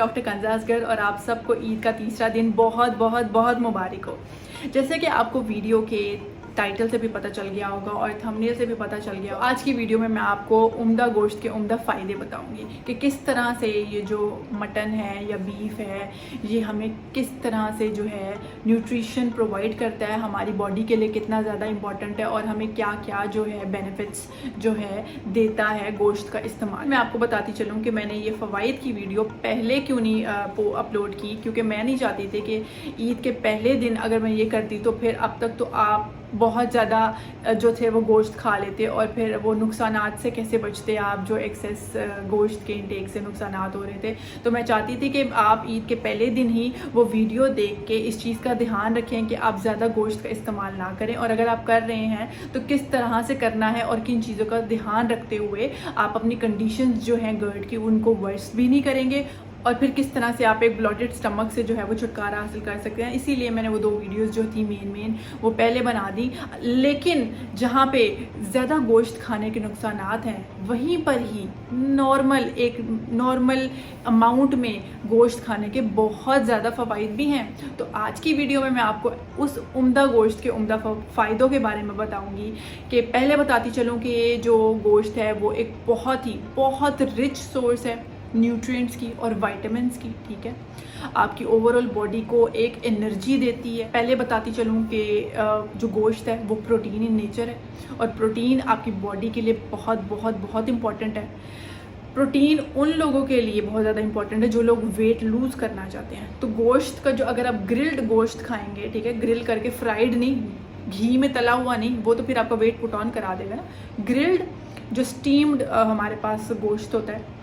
Doctor कंजा Asghar और आप सबको ईद का तीसरा दिन बहुत बहुत बहुत मुबारक हो। जैसे कि आपको वीडियो के टाइटल से भी पता चल गया होगा और थंबनेल से भी पता चल गया होगा, आज की वीडियो में मैं आपको उम्दा गोश्त के उम्दा फ़ायदे बताऊंगी कि किस तरह से ये जो मटन है या बीफ है ये हमें किस तरह से जो है न्यूट्रिशन प्रोवाइड करता है, हमारी बॉडी के लिए कितना ज़्यादा इम्पॉर्टेंट है और हमें क्या क्या जो है बेनिफिट्स जो है देता है गोश्त का इस्तेमाल। मैं आपको बताती चलूँ कि मैंने ये फ़वाइद की वीडियो पहले क्यों नहीं अपलोड की, क्योंकि मैं नहीं चाहती थी कि ईद के पहले दिन अगर मैं ये करती तो फिर अब तक तो आप बहुत ज़्यादा जो थे वो गोश्त खा लेते और फिर वो नुकसानात से कैसे बचते आप, जो एक्सेस गोश्त के इंटेक से नुकसानात हो रहे थे। तो मैं चाहती थी कि आप ईद के पहले दिन ही वो वीडियो देख के इस चीज़ का ध्यान रखें कि आप ज़्यादा गोश्त का इस्तेमाल ना करें, और अगर आप कर रहे हैं तो किस तरह से करना है और किन चीज़ों का ध्यान रखते हुए आप अपनी कंडीशंस जो हैं गर्ड की उनको वर्स भी नहीं करेंगे, और फिर किस तरह से आप एक ब्लॉटेड स्टमक से जो है वो छुटकारा हासिल कर सकते हैं। इसीलिए मैंने वो 2 वीडियोस जो थी मेन वो पहले बना दी। लेकिन जहाँ पे ज़्यादा गोश्त खाने के नुकसानात हैं वहीं पर ही नॉर्मल अमाउंट में गोश्त खाने के बहुत ज़्यादा फ़वाइद भी हैं। तो आज की वीडियो में मैं आपको उस उम्दा गोश्त के उम्दा फ़ायदों के बारे में बताऊँगी। कि पहले बताती चलूँ कि ये जो गोश्त है वो एक बहुत रिच सोर्स है न्यूट्रिएंट्स की और विटामिन्स की, ठीक है। आपकी ओवरऑल बॉडी को एक एनर्जी देती है। पहले बताती चलूँ कि जो गोश्त है वो प्रोटीन इन नेचर है और प्रोटीन आपकी बॉडी के लिए बहुत इंपॉर्टेंट है। प्रोटीन उन लोगों के लिए बहुत ज़्यादा इंपॉर्टेंट है जो लोग वेट लूज़ करना चाहते हैं। तो गोश्त का जो अगर आप ग्रिल्ड गोश्त खाएंगे, ठीक है, ग्रिल करके, फ्राइड नहीं, घी में तला हुआ नहीं, वो तो फिर आपका वेट पुट ऑन करा देगा ना। ग्रिल्ड जो स्टीम्ड हमारे पास गोश्त होता है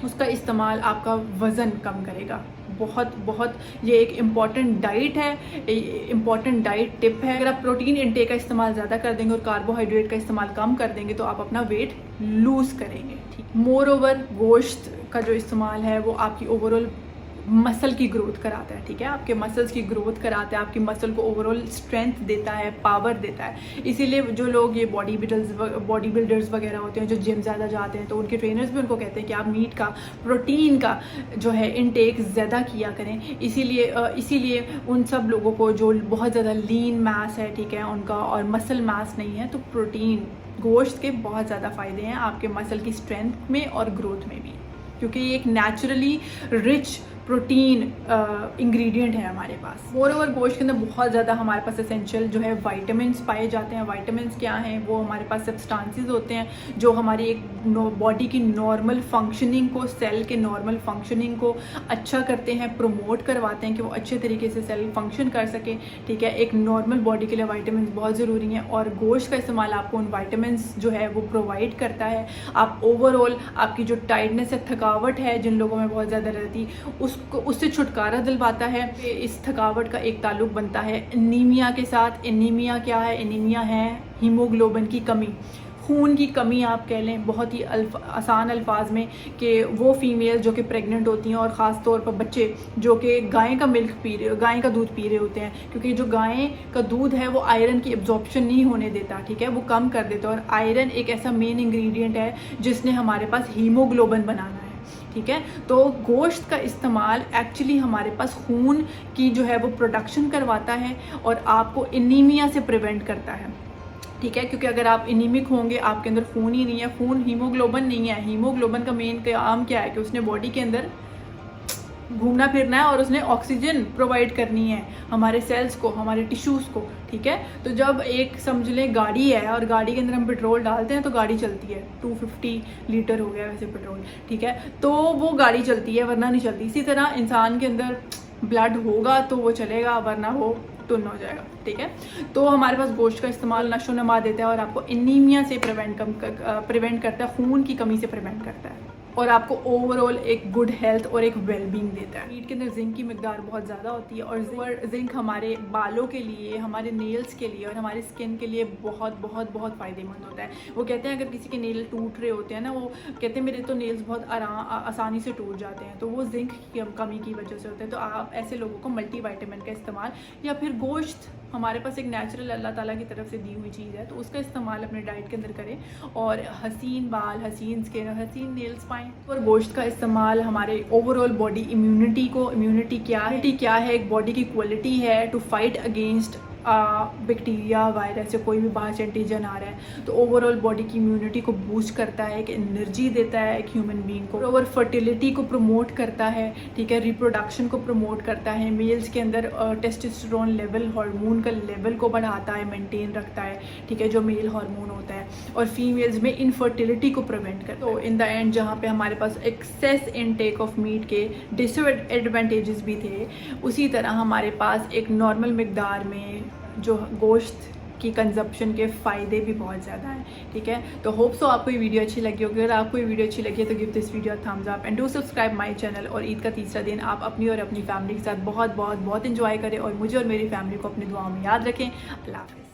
उसका इस्तेमाल आपका वज़न कम करेगा। बहुत ये एक इम्पॉर्टेंट डाइट है, इम्पॉर्टेंट डाइट टिप है। अगर आप प्रोटीन इंटेक का इस्तेमाल ज़्यादा कर देंगे और कार्बोहाइड्रेट का इस्तेमाल कम कर देंगे तो आप अपना वेट लूज़ करेंगे, ठीक। मोर ओवर गोश्त का जो इस्तेमाल है वो आपकी ओवरऑल मसल की ग्रोथ कराता है, ठीक है, आपके मसल्स की ग्रोथ कराता है, आपकी मसल को ओवरऑल स्ट्रेंथ देता है, पावर देता है। इसीलिए जो लोग ये बॉडी बिल्डर्स वगैरह होते हैं जो जिम ज़्यादा जाते हैं तो उनके ट्रेनर्स भी उनको कहते हैं कि आप मीट का, प्रोटीन का जो है इनटेक ज़्यादा किया करें। इसीलिए उन सब लोगों को जो बहुत ज़्यादा लीन मास है, ठीक है, उनका और मसल मास नहीं है, तो प्रोटीन गोश्त के बहुत ज़्यादा फ़ायदे हैं आपके मसल की स्ट्रेंथ में और ग्रोथ में भी, क्योंकि ये एक नेचुरली रिच प्रोटीन इंग्रेडिएंट है हमारे पास। मोर ओवर गोश्त के अंदर बहुत ज़्यादा हमारे पास एसेंशियल जो है विटामिन्स पाए जाते हैं। विटामिन्स क्या हैं? वो हमारे पास सब्सटेंसेस होते हैं जो हमारी एक बॉडी की नॉर्मल फंक्शनिंग को, सेल के नॉर्मल फंक्शनिंग को अच्छा करते हैं, प्रमोट करवाते हैं कि वो अच्छे तरीके से सेल फंक्शन कर सके, ठीक है। एक नॉर्मल बॉडी के लिए विटामिन्स बहुत ज़रूरी हैं और गोश्त का इस्तेमाल आपको उन विटामिन्स जो है वो प्रोवाइड करता है। आप ओवरऑल आपकी जो टायर्डनेस है, थकावट है जिन लोगों में बहुत ज़्यादा रहती, उससे छुटकारा दिलवाता है। इस थकावट का एक ताल्लुक बनता है एनीमिया के साथ। एनीमिया क्या है? एनीमिया है हीमोग्लोबिन की कमी, खून की कमी आप कह लें बहुत ही आसान अल्फाज में, कि वो फीमेल जो कि प्रेग्नेंट होती हैं और ख़ास तौर पर बच्चे जो कि गाय का दूध पी रहे होते हैं, क्योंकि जो गाय का दूध है वो आयरन की एब्जॉर्प्शन नहीं होने देता, ठीक है, वो कम कर देता है। और आयरन एक ऐसा मेन इंग्रेडिएंट है जिसने हमारे पास हीमोग्लोबिन बनाना है, ठीक है। तो गोश्त का इस्तेमाल एक्चुअली हमारे पास खून की जो है वो प्रोडक्शन करवाता है और आपको एनीमिया से प्रिवेंट करता है, ठीक है। क्योंकि अगर आप एनीमिक होंगे, आपके अंदर खून ही नहीं है, खून हीमोग्लोबिन नहीं है। हीमोग्लोबिन का मेन काम क्या है कि उसने बॉडी के अंदर घूमना फिरना है और उसने ऑक्सीजन प्रोवाइड करनी है हमारे सेल्स को, हमारे टिश्यूज़ को, ठीक है। तो जब एक समझ लें गाड़ी है और गाड़ी के अंदर हम पेट्रोल डालते हैं तो गाड़ी चलती है। 250 लीटर हो गया वैसे पेट्रोल, ठीक है, तो वो गाड़ी चलती है वरना नहीं चलती। इसी तरह इंसान के अंदर ब्लड होगा तो वो चलेगा, वरना वो टुन हो जाएगा, ठीक है। तो हमारे पास गोश्त का इस्तेमाल नशो नमा देता है और आपको एनीमिया से प्रिवेंट करता है, खून की कमी से प्रिवेंट करता है और आपको ओवरऑल एक गुड हेल्थ और एक वेलबींग देता है। मीट के अंदर जिंक की मिकदार बहुत ज़्यादा होती है और जिंक हमारे बालों के लिए, हमारे नेल्स के लिए और हमारी स्किन के लिए बहुत फ़ायदेमंद होता है। वो कहते हैं अगर किसी के नेल टूट रहे होते हैं ना, वो कहते हैं मेरे तो नेल्स बहुत आसानी से टूट जाते हैं, तो वो जिंक की कमी की वजह से होता है। तो आप ऐसे लोगों को मल्टी विटामिन का इस्तेमाल या फिर गोश्त हमारे पास एक नेचुरल अल्लाह ताला की तरफ से दी हुई चीज़ है, तो उसका इस्तेमाल अपने डाइट के अंदर करें और हसीन बाल, हसीन स्किन, हसीन नेल्स पाएँ। और गोश्त का इस्तेमाल हमारे ओवरऑल बॉडी इम्यूनिटी क्या है, एक बॉडी की क्वालिटी है to fight against bacteria, virus या कोई भी बाहर से एंटीजन आ रहा है, तो ओवरऑल बॉडी की इम्यूनिटी को बूस्ट करता है, एक एनर्जी देता है एक ह्यूमन बीइंग को, ओवर फर्टिलिटी को प्रमोट करता है, ठीक है, रिप्रोडक्शन को प्रमोट करता है, मेल्स के अंदर टेस्टोस्टेरोन लेवल, हार्मोन का लेवल को बढ़ाता है, मेंटेन रखता है, ठीक है, जो मेल हार्मोन होता है, और फीमेल्स में इनफर्टिलिटी को प्रिवेंट करता है। तो इन द एंड जहाँ पे हमारे पास एक्सेस इनटेक ऑफ मीट के डिसएडवांटेजेस भी थे, उसी तरह हमारे पास एक नॉर्मल मिकदार में जो गोश्त की कंजप्शन के फ़ायदे भी बहुत ज़्यादा हैं, ठीक है। तो होप सो आपको ये वीडियो अच्छी लगी होगी। अगर आपको ये वीडियो अच्छी लगी है तो give this video Thums up and do subscribe my channel. और ईद का तीसरा दिन आप अपनी और अपनी फैमिली के साथ बहुत इंजॉय करें और मुझे और मेरी फैमिली को अपनी दुआओं में याद रखें। अल्लाह हाफ़िज़।